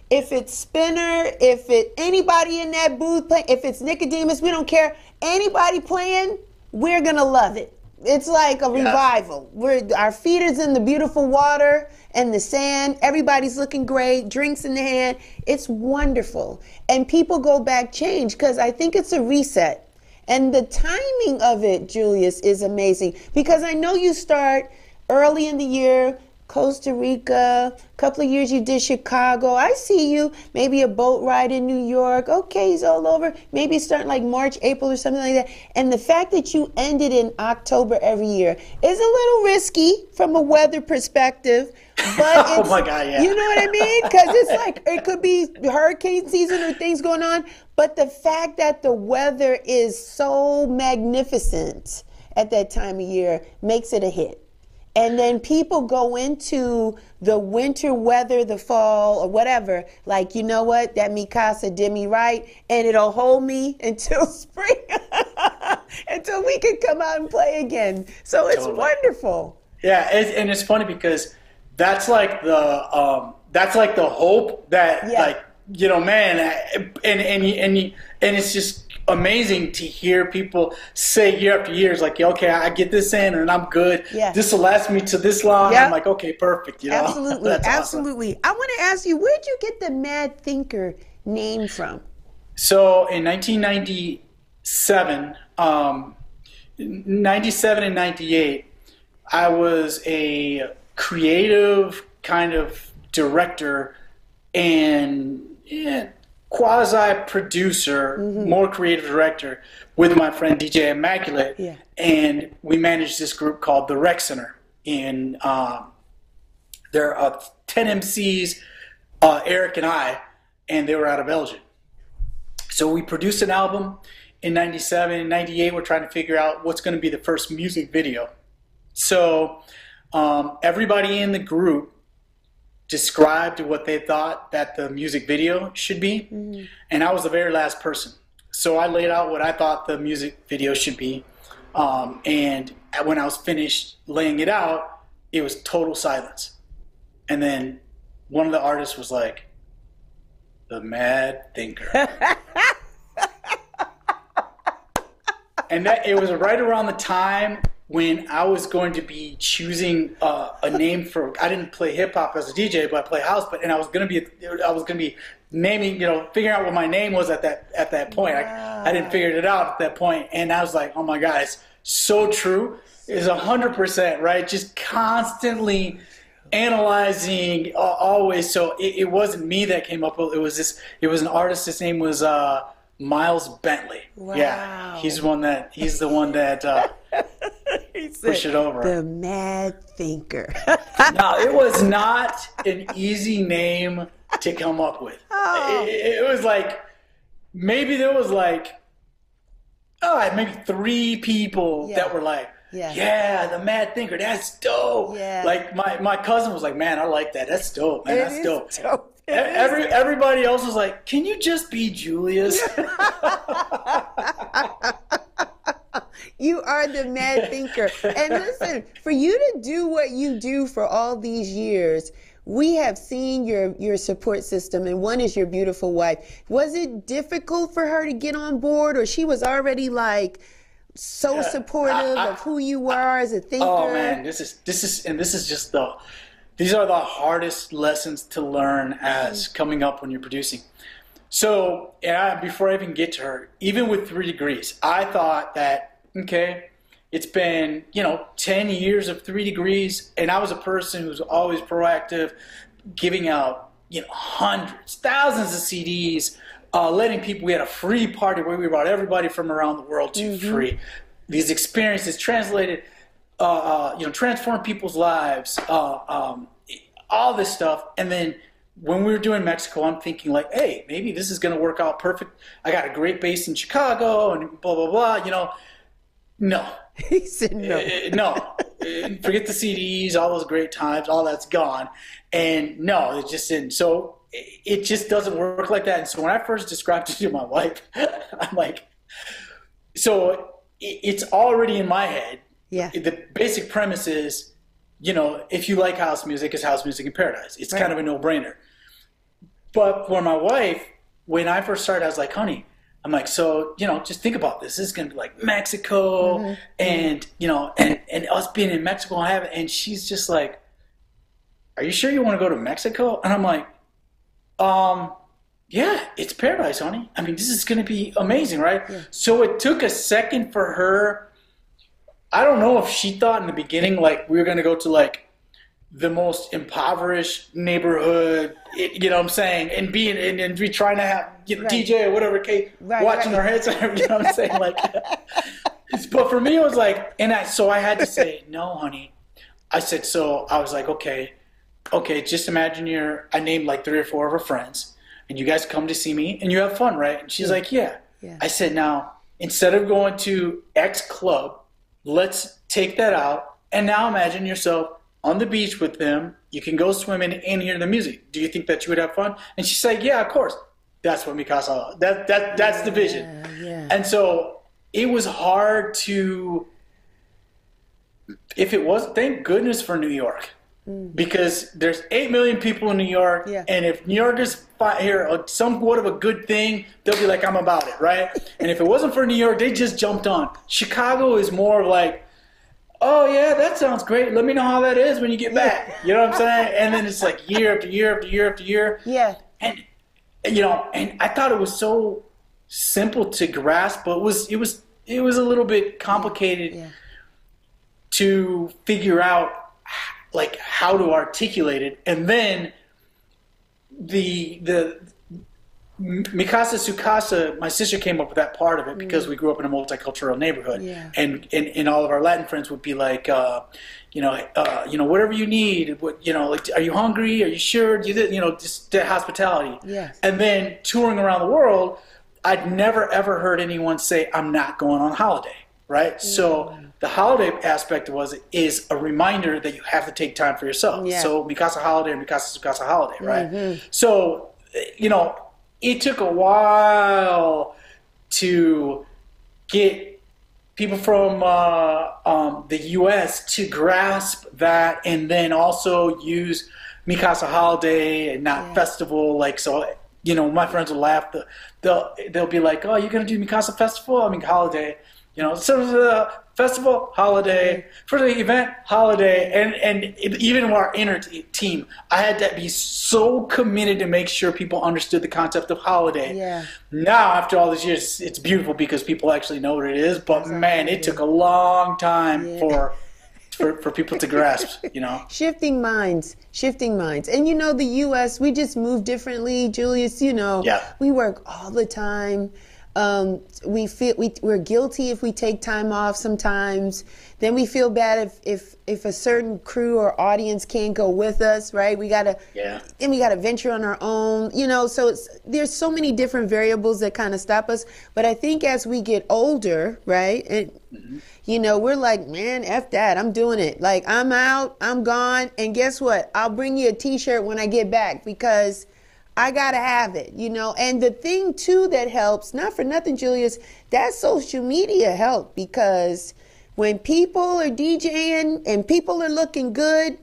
If it's Spinner, if it anybody in that booth playing, if it's Nicodemus, we don't care. Anybody playing, we're going to love it. It's like a revival. Our feet is in the beautiful water and the sand. Everybody's looking great. Drinks in the hand. It's wonderful. And people go back changed, because I think it's a reset. And the timing of it, Julius, is amazing, because I know you start early in the year, Costa Rica, a couple of years you did Chicago. I see you, maybe a boat ride in New York. Okay, he's all over. Maybe starting like March, April or something like that. And the fact that you ended in October every year is a little risky from a weather perspective. But oh my God, yeah. You know what I mean? Because it's like, it could be hurricane season or things going on. But the fact that the weather is so magnificent at that time of year makes it a hit. And then people go into the winter weather, the fall or whatever, like, you know what, that Mi Casa did me right, and it'll hold me until spring, until we can come out and play again. So it's wonderful. Yeah, and it's funny because that's like the hope that, like, you know, man, and it's just amazing to hear people say year after year, it's like, okay, I get this in and I'm good. This will last me to this long. I'm like, okay, perfect. You know? Absolutely. Absolutely. Awesome. I want to ask you, where'd you get the Mad Thinker name from? So in 1997, 97 and 98, I was a creative kind of director and quasi-producer, more creative director with my friend DJ Immaculate. And we managed this group called the Rec Center. And there are 10 MCs, Eric and I, and they were out of Belgium. So we produced an album in 97. In 98, we're trying to figure out what's going to be the first music video. So everybody in the group described what they thought that the music video should be, and I was the very last person. So I laid out what I thought the music video should be, and when I was finished laying it out, it was total silence. And then one of the artists was like, "The Mad Thinker." And that, it was right around the time when I was going to be choosing a name for, I didn't play hip hop as a DJ, but I play house. And I was going to be naming, you know, figuring out what my name was at that point. I didn't figure it out at that point, and I was like, oh my God, it's so true. It's 100% right. Just constantly, analyzing always. So it wasn't me that came up with it. It was an artist. His name was Miles Bentley. Wow. Yeah, he's the one that push it over. The mad thinker. No, it was not an easy name to come up with. Oh. It was like, maybe there was like, maybe 3 people that were like, yeah, the mad thinker, that's dope. Yeah. Like my cousin was like, man, I like that. That's dope, man. That's dope. Everybody else was like, can you just be Julius? You are the mad thinker. And listen, for you to do what you do for all these years, we have seen your support system, and one is your beautiful wife. Was it difficult for her to get on board, or she was already like so supportive of who you are as a thinker? Oh man, this is just these are the hardest lessons to learn as coming up when you're producing. So before I even get to her, even with 3 degrees, I thought that, okay, it's been, 10 years of 3 degrees, and I was a person who's always proactive, giving out, hundreds, thousands of CDs, letting people, we had a free party where we brought everybody from around the world to free. These experiences translated, transformed people's lives, all this stuff. And then when we were doing Mexico, I'm thinking like, hey, maybe this is going to work out perfect. I got a great base in Chicago and blah, blah, blah, No. He said no. No. Forget the CDs, all those great times, all that's gone. And no, it just didn't. So it just doesn't work like that. And so when I first described it to my wife, I'm like, so it's already in my head. Yeah. The basic premise is, if you like house music, it's house music in paradise. It's kind of a no-brainer. But for my wife, when I first started, I was like, honey, I'm like, so, just think about this. This is going to be like Mexico and, and us being in Mexico and she's just like, are you sure you want to go to Mexico? And I'm like, yeah, it's paradise, honey. I mean, this is going to be amazing, right? Yeah. So it took a second for her. I don't know if she thought in the beginning, like, we were going to go to, like, the most impoverished neighborhood, you know what I'm saying, and be trying to have DJ or whatever case, watching our heads, you know what I'm saying, like. But for me, it was like, so I had to say, no, honey. I said, so I was like, okay, just imagine I named like 3 or 4 of her friends, and you guys come to see me, and you have fun, right? And she's like, yeah. I said, now, instead of going to X club, let's take that out, and now imagine yourself on the beach with them. You can go swimming and hear the music. Do you think that you would have fun? And she's like, yeah, of course. That's what Mi Casa, that's the vision. Yeah. And so it was hard to, if it was, thank goodness for New York. Because there's 8 million people in New York, and if New Yorkers hear somewhat of a good thing, they'll be like, I'm about it, right? And if it wasn't for New York, they just jumped on. Chicago is more like, oh yeah, that sounds great. Let me know how that is when you get back. You know what I'm saying? And then it's like year after year after year after year. Yeah. And and I thought it was so simple to grasp, but it was a little bit complicated to figure out like how to articulate it. And then the Mi Casa Su Casa, my sister came up with that part of it because we grew up in a multicultural neighborhood, and all of our Latin friends would be like, whatever you need, like, are you hungry? Are you sure? Just the hospitality. Yes. And then touring around the world, I'd never ever heard anyone say, I'm not going on holiday, right? Yeah. So the holiday aspect is a reminder that you have to take time for yourself. Yeah. So Mi Casa Holiday and Mi Casa Su Casa Holiday, right? So, it took a while to get people from the U.S. to grasp that, and then also use Mi Casa Holiday and not festival. Like, so, my friends will laugh. They'll be like, "Oh, you're gonna do Mi Casa Festival? I mean, holiday." So the festival, holiday, for the event, holiday, and even our inner team, I had to be so committed to make sure people understood the concept of holiday. Yeah. Now, after all these years, it's beautiful because people actually know what it is, but man, it took a long time for people to grasp, you know. Shifting minds. And you know, the U.S., we just move differently, Julius. You know, we work all the time. We feel we're guilty if we take time off sometimes. Then we feel bad if a certain crew or audience can't go with us, right? We gotta venture on our own, you know. So there's so many different variables that kind of stop us. But I think as we get older, right, and you know, we're like, man, F that, I'm doing it. Like, I'm out, I'm gone, and guess what? I'll bring you a T-shirt when I get back because I gotta have it, you know. And the thing too that helps, not for nothing, Julius, that social media help, because when people are DJing and people are looking good,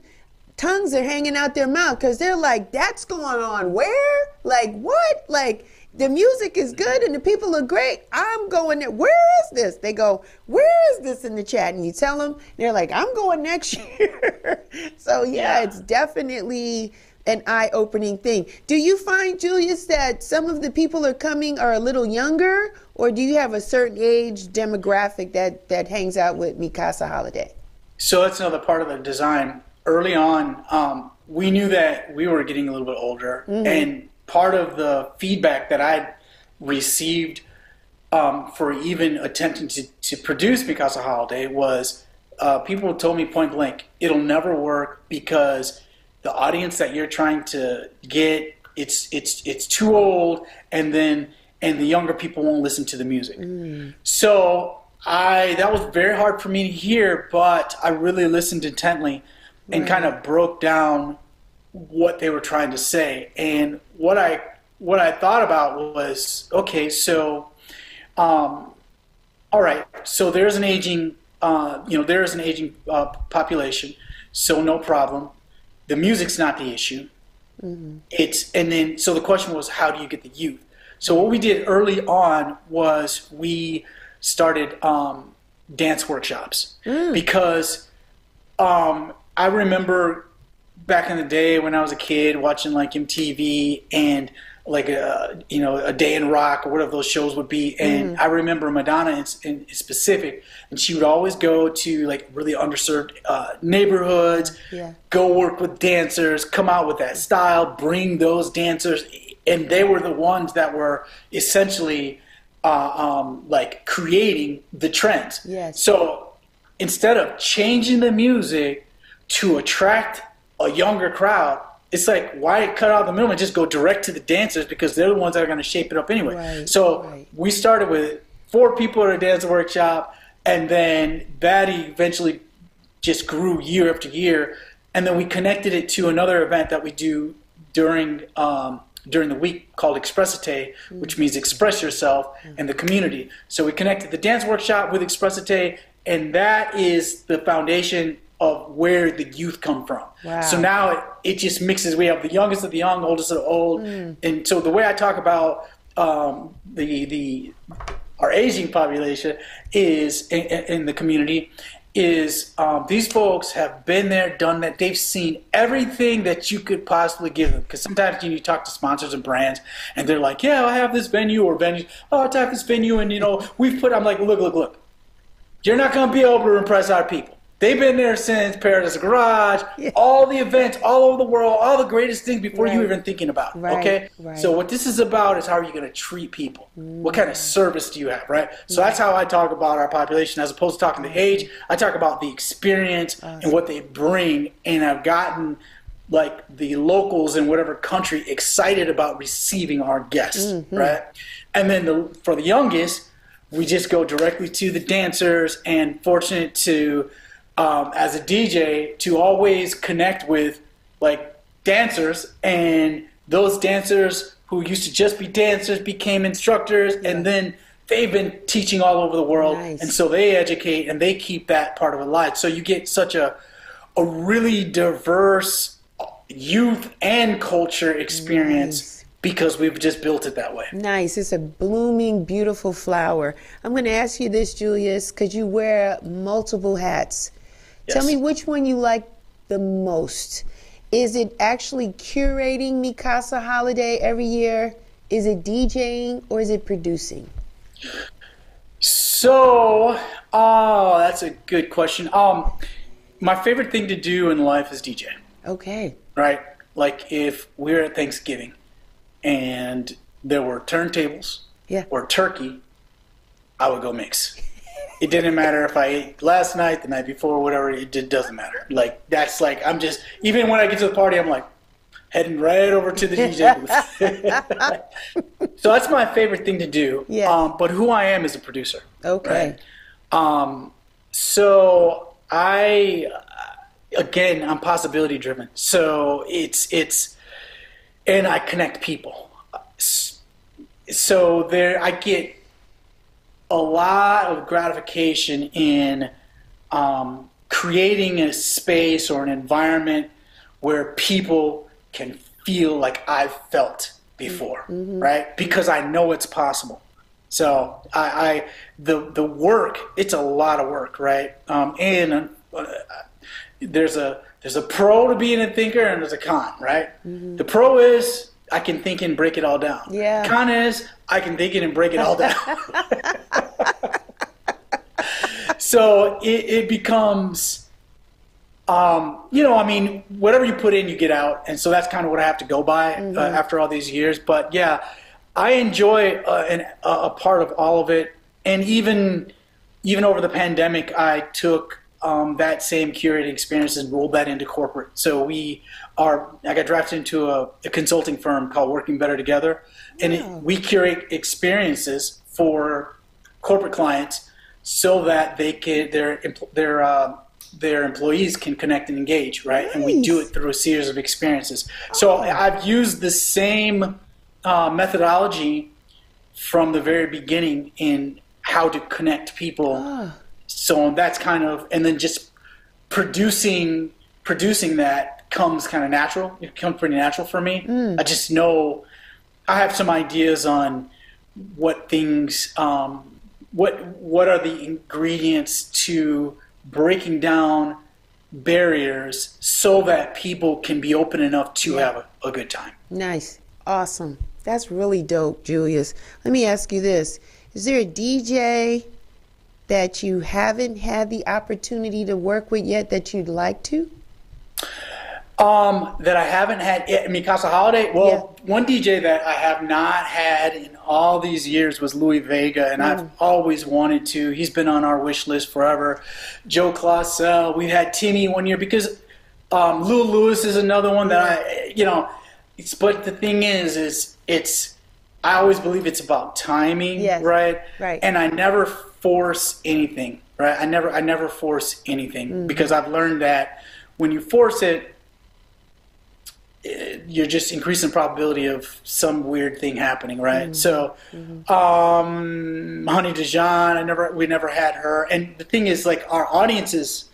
tongues are hanging out their mouth because they're like, that's going on where? Like, what? Like, the music is good and the people are great. I'm going there. Where is this? They go, where is this in the chat? And you tell them, they're like, I'm going next year. So yeah, it's definitely an eye-opening thing. Do you find, Julius, that some of the people are coming are a little younger, or do you have a certain age demographic that hangs out with Mi Casa Holiday? So that's another part of the design. Early on, we knew that we were getting a little bit older, and part of the feedback that I received for even attempting to produce Mi Casa Holiday was people told me point blank, it'll never work because the audience that you're trying to get, it's too old, and the younger people won't listen to the music. So that was very hard for me to hear, but I really listened intently and kind of broke down what they were trying to say. And what I thought about was, okay, so all right, so there's an aging population, so no problem. The music's not the issue. So the question was, how do you get the youth? So what we did early on was we started dance workshops because I remember back in the day when I was a kid watching like MTV and like a Day in Rock or whatever those shows would be, and I remember Madonna in specific, and she would always go to like really underserved neighborhoods, go work with dancers, come out with that style, bring those dancers, and they were the ones that were essentially like creating the trends. So instead of changing the music to attract a younger crowd, it's like, why cut out the middle and just go direct to the dancers, because they're the ones that are going to shape it up anyway. We started with 4 people at a dance workshop, and then that eventually just grew year after year, and then we connected it to another event that we do during the week called Expressite, which means express yourself in the community. So we connected the dance workshop with Expressite, and that is the foundation of where the youth come from. So now it just mixes. We have the youngest of the young, oldest of the old, and so the way I talk about our aging population is in the community is these folks have been there, done that. They've seen everything that you could possibly give them. Because sometimes you talk to sponsors and brands, and they're like, "Yeah, I have this venue or venues. Oh, I have this venue, and we've put." I'm like, "Look. You're not going to be able to impress our people. They've been there since Paradise Garage, all the events all over the world, all the greatest things before you even thinking about it, okay? So what this is about is how are you going to treat people? What kind of service do you have, right? So that's how I talk about our population as opposed to talking the age. I talk about the experience and what they bring, and I've gotten like the locals in whatever country excited about receiving our guests, right? And then for the youngest, we just go directly to the dancers, and fortunate to as a DJ to always connect with like dancers, and those dancers who used to just be dancers became instructors, and then they've been teaching all over the world, and so they educate and they keep that part of it alive. So you get such a really diverse youth and culture experience because we've just built it that way. Nice. It's a blooming, beautiful flower. I'm going to ask you this, Julius, because you wear multiple hats. Tell me which one you like the most. Is it actually curating Mi Casa Holiday every year? Is it DJing, or is it producing? So, that's a good question. my favorite thing to do in life is DJ. Okay. Right? Like if we're at Thanksgiving and there were turntables or turkey, I would go mix. It didn't matter if I ate last night, the night before, whatever, doesn't matter. Like, that's like, I'm just, even when I get to the party, I'm like, heading right over to the DJ booth. So that's my favorite thing to do. Yeah. But who I am is a producer. Okay. Right? So again, I'm possibility driven. So and I connect people. So I get a lot of gratification in creating a space or an environment where people can feel like I've felt before, right? Because I know it's possible. So the work, it's a lot of work, right? And there's a pro to being a thinker and there's a con, right? The pro is I can think and break it all down. Yeah. Con is I can think it and break it all down. So it becomes, I mean, whatever you put in, you get out. And so that's kind of what I have to go by after all these years. But yeah, I enjoy a part of all of it. And even over the pandemic, I took that same curating experience and rolled that into corporate. So I got drafted into a consulting firm called Working Better Together. And we curate experiences for corporate clients so that their employees can connect and engage, right? Nice. And we do it through a series of experiences. So I've used the same methodology from the very beginning in how to connect people. So that's kind of, and then just producing that comes kind of natural. It comes pretty natural for me. I just know I have some ideas on what things, what are the ingredients to breaking down barriers so that people can be open enough to have a good time. Nice. Awesome. That's really dope, Julius. Let me ask you this. Is there a DJ that you haven't had the opportunity to work with yet that you'd like to? That I haven't had, Mi Casa Holiday. Well, one DJ that I have not had in all these years was Louis Vega, and I've always wanted to. He's been on our wish list forever. Joe Claussell. We had Timmy one year because Lou Lewis is another one that but the thing is I always believe it's about timing, right? Right. And I never force anything, right? I never force anything because I've learned that when you force it, you're just increasing the probability of some weird thing happening, right? So, Honey Dijon, we never had her. And the thing is, like, our audiences,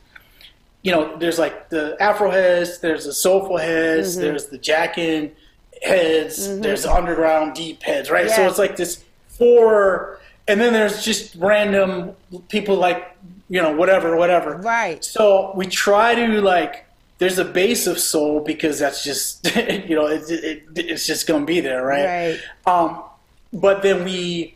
there's like the Afro heads, there's the soulful heads, there's the jackin heads, there's the underground deep heads, right? So it's like this and then there's just random people like, whatever. Right. So we try to there's a base of soul because that's just, it's just going to be there, right? But then we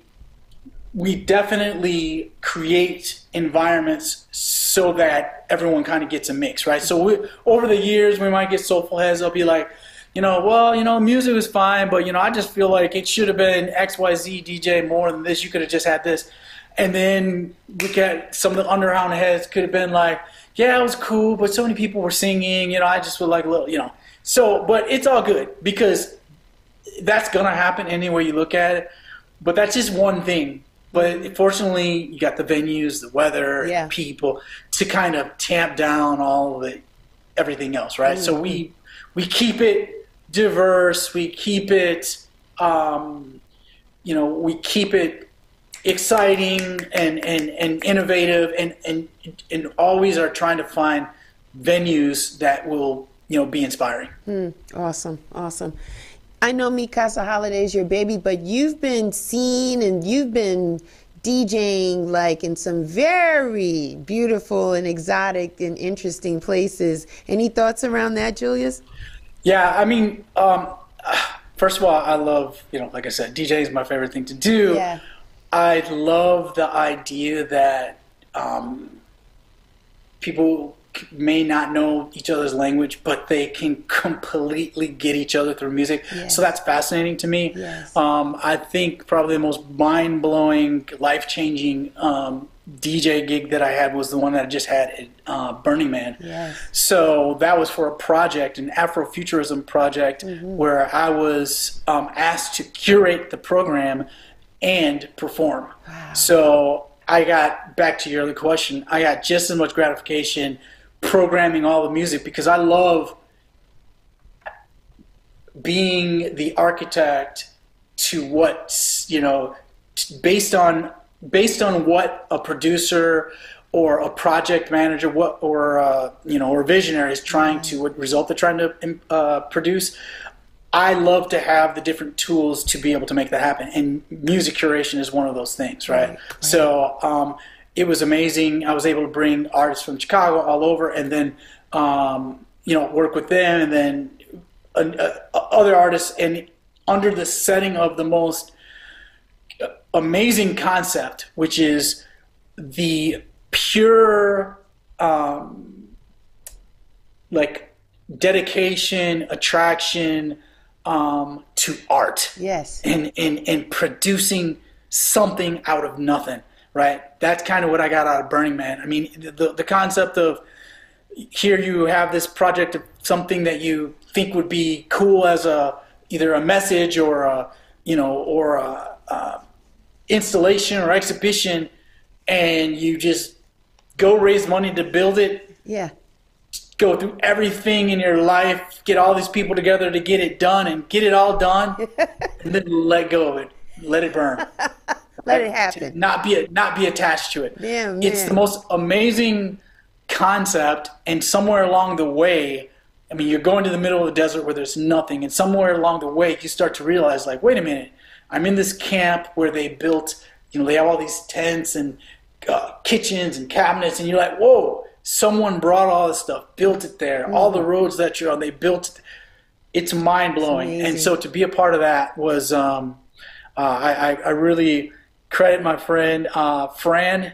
definitely create environments so that everyone kind of gets a mix, right? So over the years, we might get soulful heads. They'll be like, music was fine, but, I just feel like it should have been XYZ DJ more than this. You could have just had this. And then we got some of the underground heads could have been like, yeah, it was cool, but so many people were singing, I just feel like a little, So, but it's all good because that's going to happen any way you look at it. But that's just one thing. But fortunately, you got the venues, the weather, people to kind of tamp down all of it, everything else, right? So we keep it diverse. We keep it, we keep it exciting and innovative and always are trying to find venues that will be inspiring. Awesome. I know Mi Casa Holiday is your baby, but you've been seen and you've been DJing in some very beautiful and exotic and interesting places. Any thoughts around that, Julius? Yeah, I mean, first of all, I love, like I said, DJing is my favorite thing to do. Yeah. I love the idea that people may not know each other's language, but they can completely get each other through music. Yes. So that's fascinating to me. Yes. I think probably the most mind-blowing, life-changing DJ gig that I had was the one that I just had at Burning Man. Yes. So that was for a project, an Afrofuturism project, where I was asked to curate the program and perform. Wow. So I got, back to your other question, I got just as much gratification programming all the music, because I love being the architect to what, you know, based on what a producer or a project manager, or a visionary is trying to, what result they're trying to produce. I love to have the different tools to be able to make that happen, and music curation is one of those things, right? So it was amazing. I was able to bring artists from Chicago all over, and then work with them, and then other artists, and under the setting of the most amazing concept, which is the pure dedication, attraction to art. Yes. And producing something out of nothing, right? That's kind of what I got out of Burning Man. I mean, the concept of, here you have this project of something that you think would be cool as either a message or a installation or exhibition, and you just go raise money to build it. Yeah. Go through everything in your life, get all these people together to get it done, and get it all done, and then let go of it, let it burn, let it happen. Not be attached to it. Yeah, man. It's the most amazing concept, and somewhere along the way, I mean, you're going to the middle of the desert where there's nothing, and somewhere along the way, you start to realize, like, wait a minute, I'm in this camp where they built, they have all these tents and kitchens and cabinets, and you're like, whoa. Someone brought all this stuff, built it there. All the roads that you're on, they built it. It's mind-blowing. And so to be a part of that was, I really credit my friend, Fran.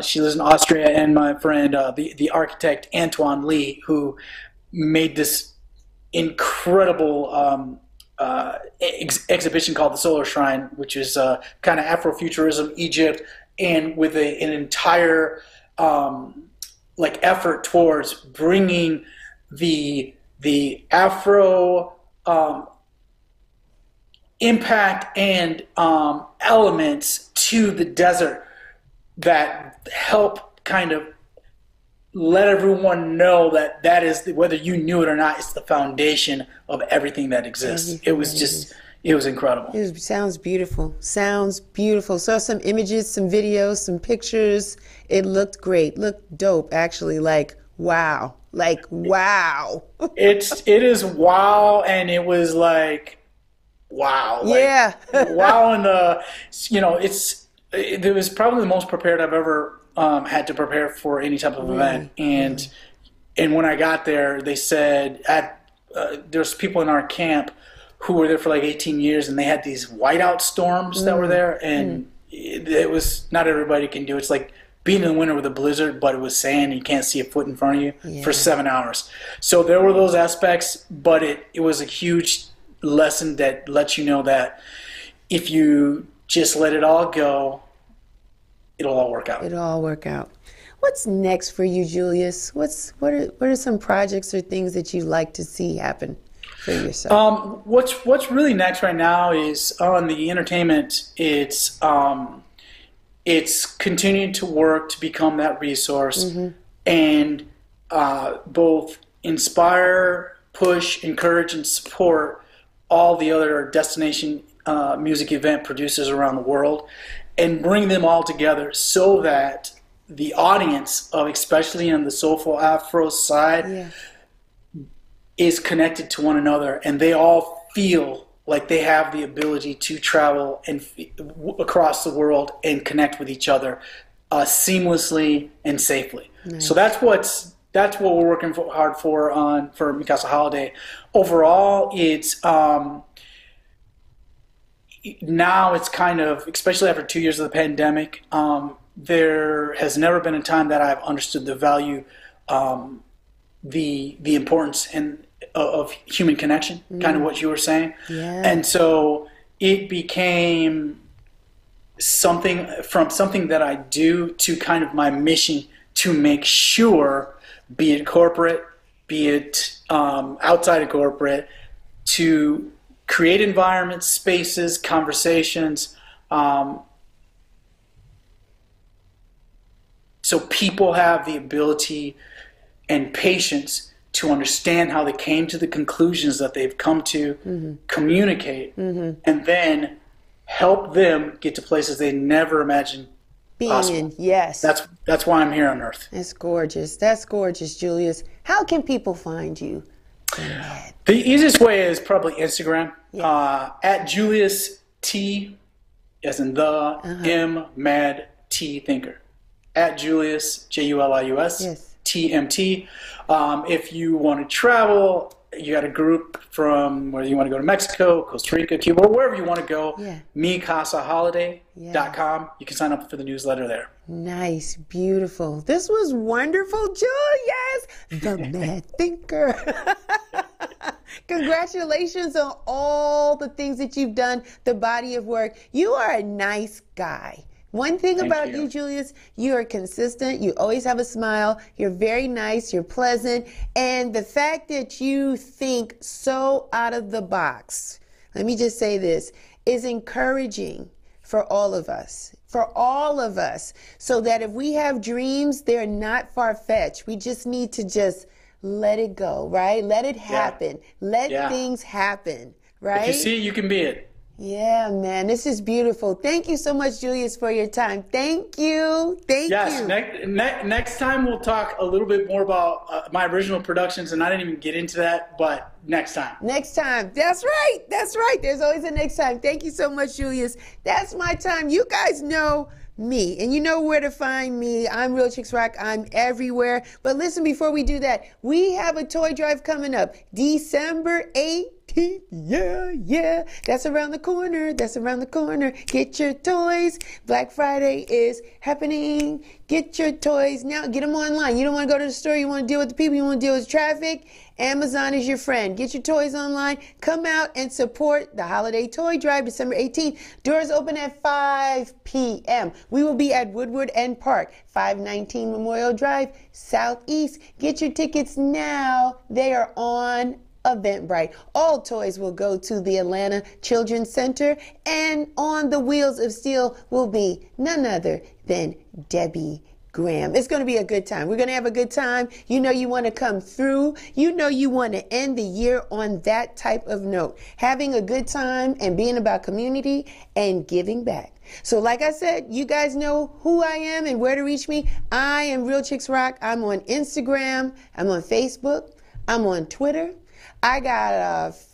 She lives in Austria, and my friend, the architect, Antoine Lee, who made this incredible exhibition called the Solar Shrine, which is kind of Afrofuturism, Egypt, and with an entire effort towards bringing the Afro impact and elements to the desert that help kind of let everyone know that is, whether you knew it or not, it's the foundation of everything that exists. It was incredible. It sounds beautiful. Sounds beautiful. Saw some images, some videos, some pictures. It looked great. Looked dope, actually. Like, wow. Like, wow. It is wow, and it was like, wow. Like, yeah. Wow, and it was probably the most prepared I've ever had to prepare for any type of event. And when I got there, they said there's people in our camp who were there for like 18 years, and they had these whiteout storms that were there, and it was, not everybody can do it. It's like being in the winter with a blizzard, but it was sand, and you can't see a foot in front of you for 7 hours. So there were those aspects, but it was a huge lesson that lets you know that if you just let it all go, it'll all work out. It'll all work out. What's next for you, Julius? What are some projects or things that you'd like to see happen for yourself? What's really next right now is on the entertainment. It's continuing to work to become that resource and both inspire, push, encourage, and support all the other destination music event producers around the world, and bring them all together so that the audience, especially on the soulful Afro side, is connected to one another, and they all feel like they have the ability to travel and across the world and connect with each other seamlessly and safely. Nice. So that's what we're working hard for Mi Casa Holiday. Overall, it's now it's kind of, especially after 2 years of the pandemic, there has never been a time that I've understood the value the importance of human connection, kind of what you were saying. Yeah. And so it became something that I do to kind of my mission to make sure, be it corporate, be it outside of corporate, to create environments, spaces, conversations, so people have the ability and patience to understand how they came to the conclusions that they've come to, communicate, and then help them get to places they never imagined possible. Being in, yes. That's why I'm here on Earth. That's gorgeous. That's gorgeous, Julius. How can people find you? The easiest way is probably Instagram. At Julius T, as in the M Mad T Thinker. At Julius, Julius, TMT. If you want to travel, you got a group from whether you want to go to Mexico, Costa Rica, Cuba, or wherever you want to go. Mi Casa Holiday.com. You can sign up for the newsletter there. Nice, beautiful. This was wonderful, Julius, the Mad Thinker. Congratulations on all the things that you've done, the body of work. You are a nice guy. One thing about you, Julius, you are consistent. You always have a smile. You're very nice. You're pleasant. And the fact that you think so out of the box, let me just say this, is encouraging for all of us. For all of us. So that if we have dreams, they're not far-fetched. We just need to just let it go, right? Let it happen. Let things happen, right? If you see it, you can be it. Yeah, man, this is beautiful. Thank you so much, Julius, for your time. Thank you. Thank you. Yes, next time we'll talk a little bit more about my original productions, and I didn't even get into that, but next time. Next time. That's right. That's right. There's always a next time. Thank you so much, Julius. That's my time. You guys know me, and you know where to find me. I'm Real Chicks Rock. I'm everywhere. But listen, before we do that, we have a toy drive coming up December 8th. Yeah. That's around the corner. That's around the corner. Get your toys. Black Friday is happening. Get your toys now. Get them online. You don't want to go to the store. You want to deal with the people. You want to deal with traffic. Amazon is your friend. Get your toys online. Come out and support the holiday toy drive December 18th. Doors open at 5 p.m. We will be at Woodward End Park, 519 Memorial Drive, Southeast. Get your tickets now. They are on Eventbrite. All toys will go to the Atlanta Children's Center, and on the wheels of steel will be none other than Debbie Graham. It's going to be a good time. We're going to have a good time. You know you want to come through. You know you want to end the year on that type of note. Having a good time and being about community and giving back. So like I said, you guys know who I am and where to reach me. I am Real Chicks Rock. I'm on Instagram. I'm on Facebook. I'm on Twitter. I got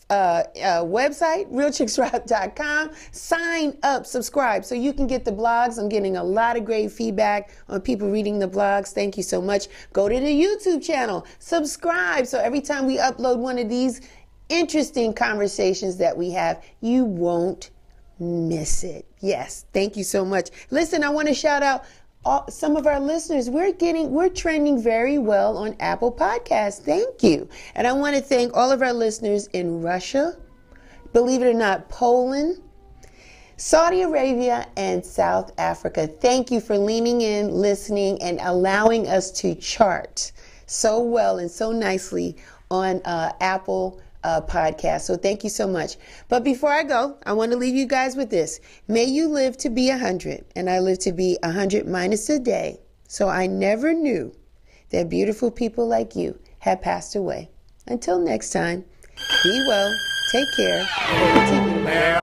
a website, realchicksrock.com. Sign up, subscribe, so you can get the blogs. I'm getting a lot of great feedback on people reading the blogs. Thank you so much. Go to the YouTube channel, subscribe, so every time we upload one of these interesting conversations that we have, you won't miss it. Yes, thank you so much. Listen, I want to shout out some of our listeners. We're trending very well on Apple Podcasts. Thank you. And I want to thank all of our listeners in Russia, believe it or not, Poland, Saudi Arabia, and South Africa. Thank you for leaning in, listening, and allowing us to chart so well and so nicely on Apple podcast. So thank you so much. But before I go, I want to leave you guys with this. May you live to be 100, and I live to be 100 minus a day. So I never knew that beautiful people like you had passed away. Until next time, be well, take care.